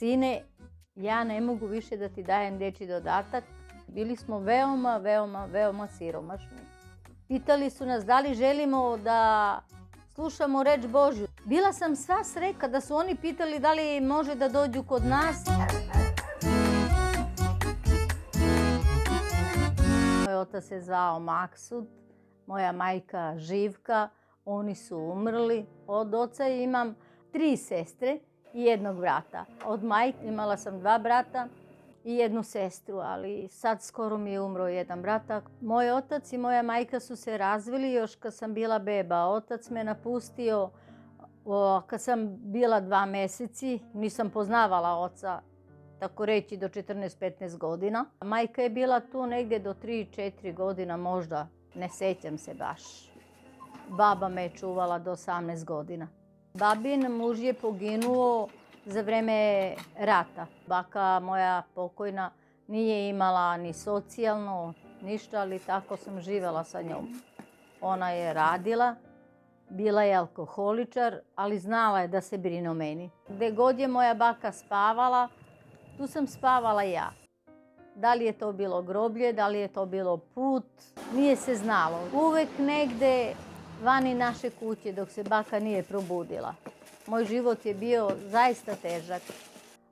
Sine, ja ne mogu više da ti dajem dečji dodatak. Bili smo veoma siromašni. Pitali su nas da li želimo da slušamo reč Božju. Bila sam sva srećna kada su oni pitali da li može da dođu kod nas. Moj otac se zvao Maksud, moja majka Živka. Oni su umrli. Od oca imam 3 sestre i 1 brata. Od majke imala sam 2 brata i 1 sestru, ali sad skoro mi je umro 1 brat. Moj otac i moja majka su se razvili još kad sam bila beba. Otac me napustio kad sam bila 2 meseci. Nisam poznavala oca, tako reći, do 14-15 godina. Majka je bila tu negdje do 3-4 godina možda, ne sjećam se baš. Baba me je čuvala do 18 godina. Babin muž je poginuo za vreme rata. Baka moja pokojna nije imala ni socijalno, ništa, ali tako sam živjela sa njom. Ona je radila, bila je alkoholičar, ali znala je da se brine o meni. Gde god je moja baka spavala, tu sam spavala ja. Da li je to bilo groblje, da li je to bilo put, nije se znalo. Uvek negde vani naše kuće dok se baka nije probudila. Moj život je bio zaista težak,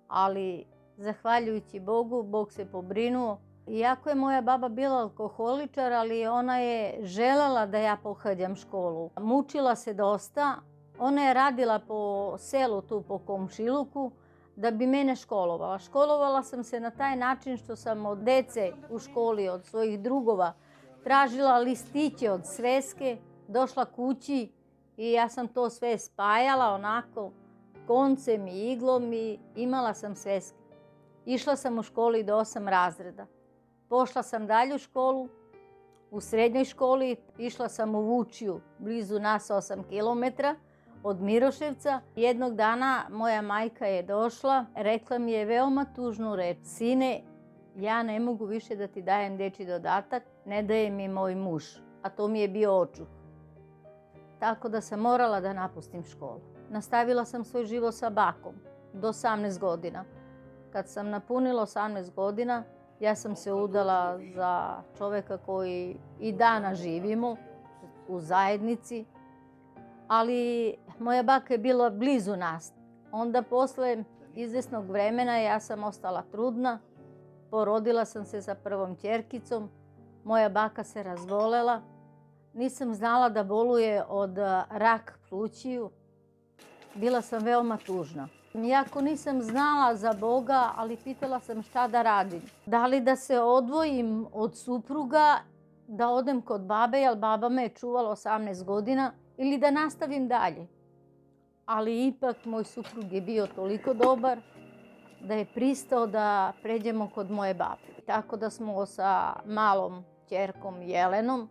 ali zahvaljujući Bogu, Bog se pobrinuo. Iako je moja baba bila alkoholičar, ali ona je želela da ja pohađam školu. Mučila se dosta. Ona je radila po selu tu po komšiluku da bi mene školovala. Školovala sam se na taj način što sam od dece u školi, od svojih drugova, tražila listiće od sveske, došla kući i ja sam to sve spajala onako koncem i iglom i imala sam sveske. Išla sam u školi do 8 razreda. Pošla sam dalje u školu, u srednjoj školi. Išla sam u Vučiju, blizu nas 8 km od Miroševca. Jednog dana moja majka je došla, rekla mi je veoma tužnu reč. Sine, ja ne mogu više da ti dajem dečji dodatak, ne daje mi moj muž, a to mi je bio očuh. Tako da sam morala da napustim školu. Nastavila sam svoj život sa bakom do 18 godina. Kad sam napunila 18 godina, ja sam se udala za čoveka koji i dana živimo u zajednici, ali moja baka je bila blizu nas. Onda posle izvesnog vremena ja sam ostala trudna, porodila sam se sa prvom ćerkicom, moja baka se razbolela. Nisam znala da boluje od rak plućiju. Bila sam veoma tužna. Iako nisam znala za Boga, ali pitala sam šta da radim. Da li da se odvojim od supruga, da odem kod babe, jer baba me je čuvala 18 godina, ili da nastavim dalje. Ali ipak moj suprug je bio toliko dobar da je pristao da pređemo kod moje babe. Tako da smo sa malom ćerkom Jelenom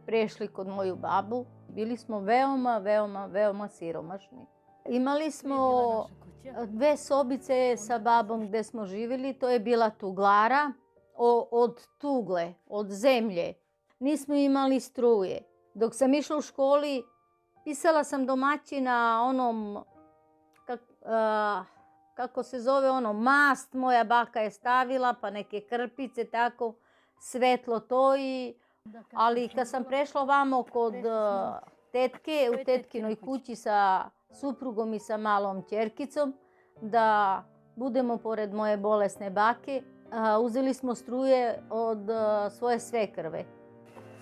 prešli kod moju babu. Bili smo veoma siromašni. Imali smo 2 sobice sa babom gde smo živjeli. To je bila tuglara od tugle, od zemlje. Nismo imali struje. Dok sam išla u školi, pisala sam domaći na onom, kako se zove ono, mast. Moja baka je stavila, pa neke krpice, tako, svetlo to i... Ali kad sam prešla ovamo kod tetke, u tetkinoj kući sa suprugom i sa malom ćerkicom, da budemo pored moje bolesne bake, uzeli smo struje od svoje svekrve.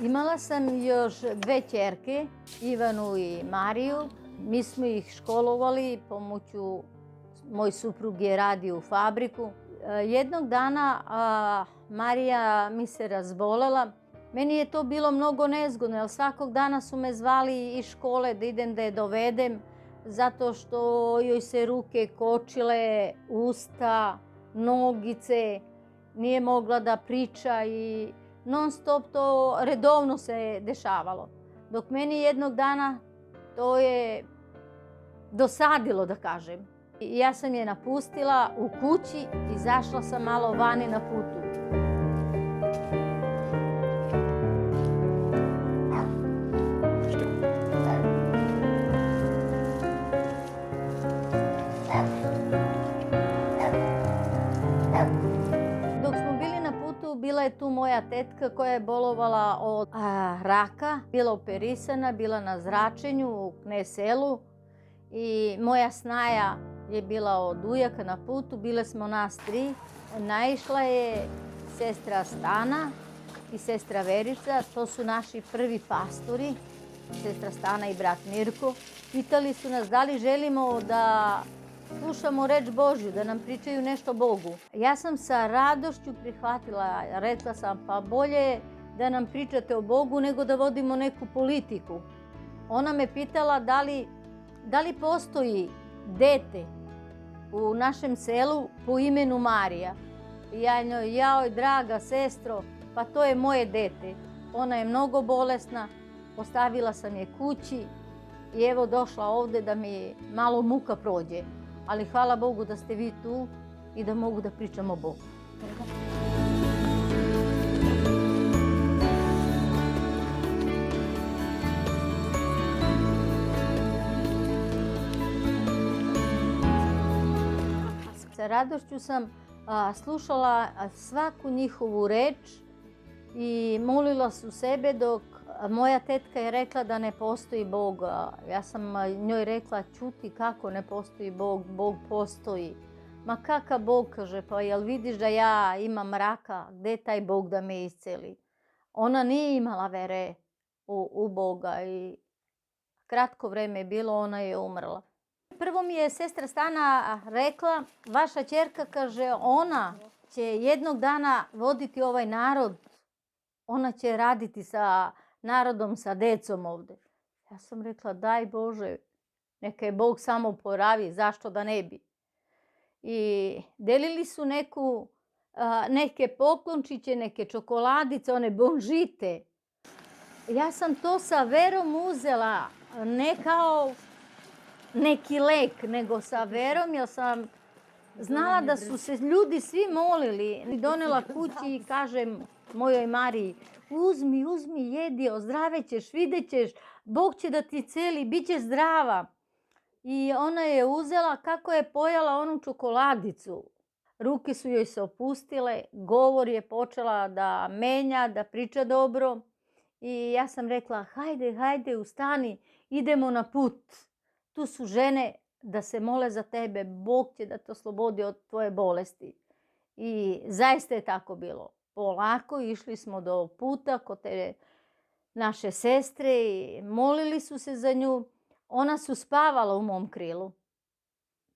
Imala sam još 2 ćerke, Ivanu i Mariju. Mi smo ih školovali pomoću, moj suprug je radio u fabriku. Jednog dana Marija mi se razbolela. Meni je to bilo mnogo nezgodno, jer svakog dana su me zvali iz škole da idem da je dovedem, zato što joj se ruke kočile, usta, nogice, nije mogla da priča i non stop to redovno se dešavalo. Dok meni jednog dana to je dosadilo, da kažem. Ja sam je napustila u kući, izašla sam malo vani na putu. je tu moja tetka koja je bolovala od raka, bila operisana, bila na zračenju u Kneselu i moja snaja je bila od ujaka na putu, bile smo nas 3. Naišla je sestra Stana i sestra Verica, to su naši prvi pastori, sestra Stana i brat Mirko. Pitali su nas da li želimo da slušamo reč Božju, da nam pričaju nešto o Bogu. Ja sam sa radošću prihvatila, rekla sam pa bolje da nam pričate o Bogu nego da vodimo neku politiku. Ona me pitala da li postoji dete u našem selu po imenu Marija. I ja njoj, jao draga sestro, pa to je moje dete. Ona je mnogo bolesna, ostavila sam je kući i evo došla ovde da mi malo muka prođe. Ali hvala Bogu da ste vi tu i da mogu da pričam o Bogu. Sa radošću sam slušala svaku njihovu reč i molila su sebe dok moja tetka je rekla da ne postoji Bog. Ja sam njoj rekla, čuti kako ne postoji Bog, Bog postoji. Ma kakav Bog, kaže, pa jel vidiš da ja imam raka, gde je taj Bog da me isceli? Ona nije imala vere u Boga i kratko vreme je bilo, ona je umrla. Prvo mi je sestra Stana rekla, vaša ćerka, kaže, ona će jednog dana voditi ovaj narod, ona će raditi sa narodom, sa decom ovde. Ja sam rekla, daj Bože, neka je Bog samo poravi, zašto da ne bi. I delili su neke poklončiće, neke čokoladice, one bonžite. Ja sam to sa verom uzela, ne kao neki lek, nego sa verom, jer sam znala da su se ljudi svi molili. I donela kući i kažem mojoj Mariji, uzmi, jedi, ozdravećeš, vidjet ćeš, Bog će da ti celi, bit ćeš zdrava. I ona je uzela, kako je pojela onu čokoladicu. Ruke su joj se opustile, govor je počela da menja, da priča dobro. I ja sam rekla, hajde, ustani, idemo na put. Tu su žene da se mole za tebe, Bog će da te oslobodi od tvoje bolesti. I zaista je tako bilo. Polako išli smo do puta kod te naše sestre i molili su se za nju. Ona su spavala u mom krilu.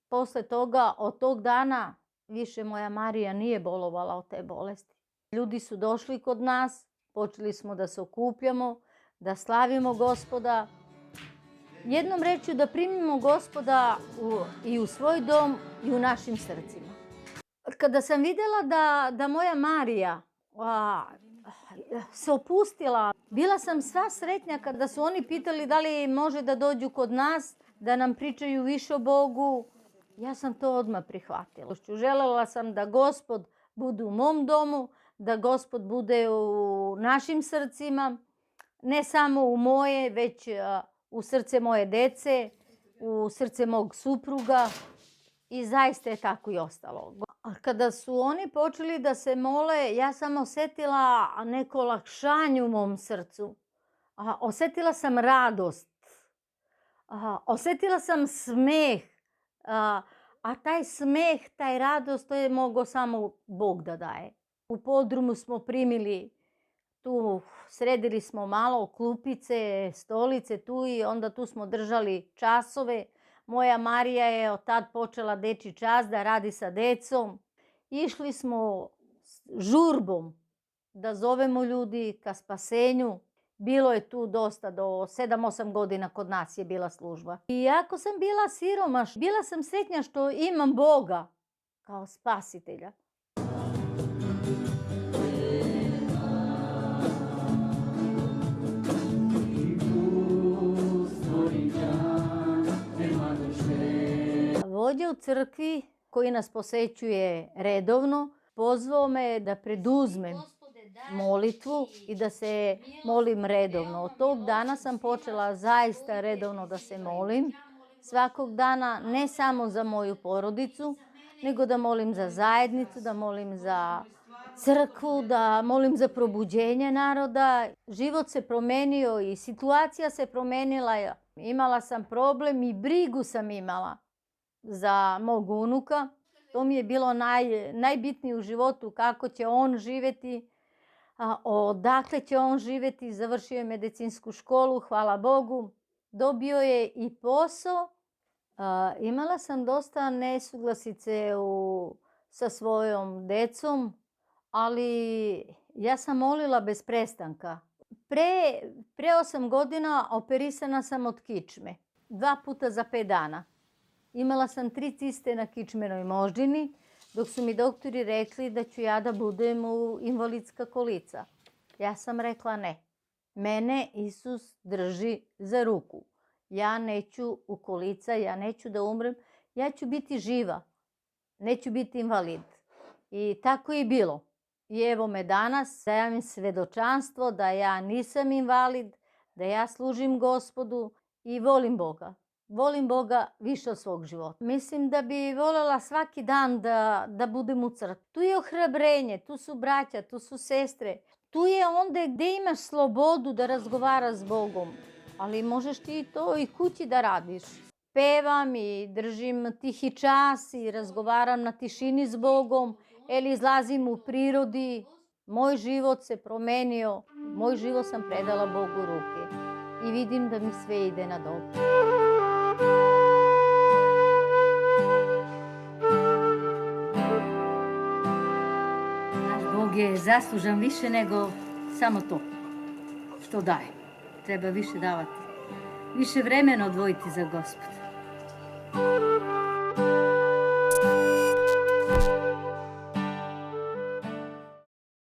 Posle toga, od tog dana, više moja Marija nije bolovala od te bolesti. Ljudi su došli kod nas, počeli smo da se okupljamo, da slavimo Gospoda. Jednom rečju da primimo Gospoda i u svoj dom i u našim srcima. Kada sam vidjela da moja Marija se opustila, bila sam sva sretnja kada su oni pitali da li može da dođu kod nas, da nam pričaju više o Bogu. Ja sam to odmah prihvatila. Želela sam da Gospod bude u mom domu, da Gospod bude u našim srcima, ne samo u moje, već u srce moje dece, u srce mog supruga i zaista je tako i ostalo. Kada su oni počeli da se mole, ja sam osetila neko olakšanje u mom srcu. Osetila sam radost. Osetila sam smeh. A taj smeh, taj radost, to je mogao samo Bog da daje. U podrumu smo primili tu, sredili smo malo klupice, stolice tu i onda tu smo držali časove. Moja Marija je od tad počela dečji čas da radi sa decom. Išli smo žurbom da zovemo ljudi ka spasenju. Bilo je tu dosta, do 7-8 godina kod nas je bila služba. Iako sam bila siromašna, bila sam sretnja što imam Boga kao spasitelja. Vođa u crkvi koji nas posećuje redovno pozvao me da preduzmem molitvu i da se molim redovno. Od tog dana sam počela zaista redovno da se molim. Svakog dana ne samo za moju porodicu, nego da molim za zajednicu, da molim za crkvu, da molim za probuđenje naroda. Život se promenio i situacija se promenila. Imala sam problem i brigu sam imala za mog unuka. To mi je bilo najbitnije u životu, kako će on živjeti, odakle će on živjeti. Završio je medicinsku školu, hvala Bogu. Dobio je i posao. Imala sam dosta nesuglasice sa svojom decom, ali ja sam molila bez prestanka. Pre 8 godina operisana sam od kičme. 2 puta za 5 dana. Imala sam 3 ciste na kičmenoj moždini, dok su mi doktori rekli da ću ja da budem u invalidska kolica. Ja sam rekla ne. Mene Isus drži za ruku. Ja neću u kolica, ja neću da umrem. Ja ću biti živa. Neću biti invalid. I tako je bilo. I evo me danas, dajem svedočanstvo da ja nisam invalid, da ja služim Gospodu i volim Boga. Volim Boga više od svog života. Mislim da bi voljela svaki dan da budem u crkvi. Tu je ohrabrenje, tu su braća, tu su sestre. Tu je onda gdje imaš slobodu da razgovaraš s Bogom. Ali možeš ti to i kući da radiš. Pevam i držim tihi čas i razgovaram na tišini s Bogom. Ili izlazim u prirodi. Moj život se promenio. Moj život sam predala Bogu u ruke. I vidim da mi sve ide na dobro. Naš Bog je zaslužan više nego samo to što daje. Treba više davati. Više vremena odvojiti za Gospoda.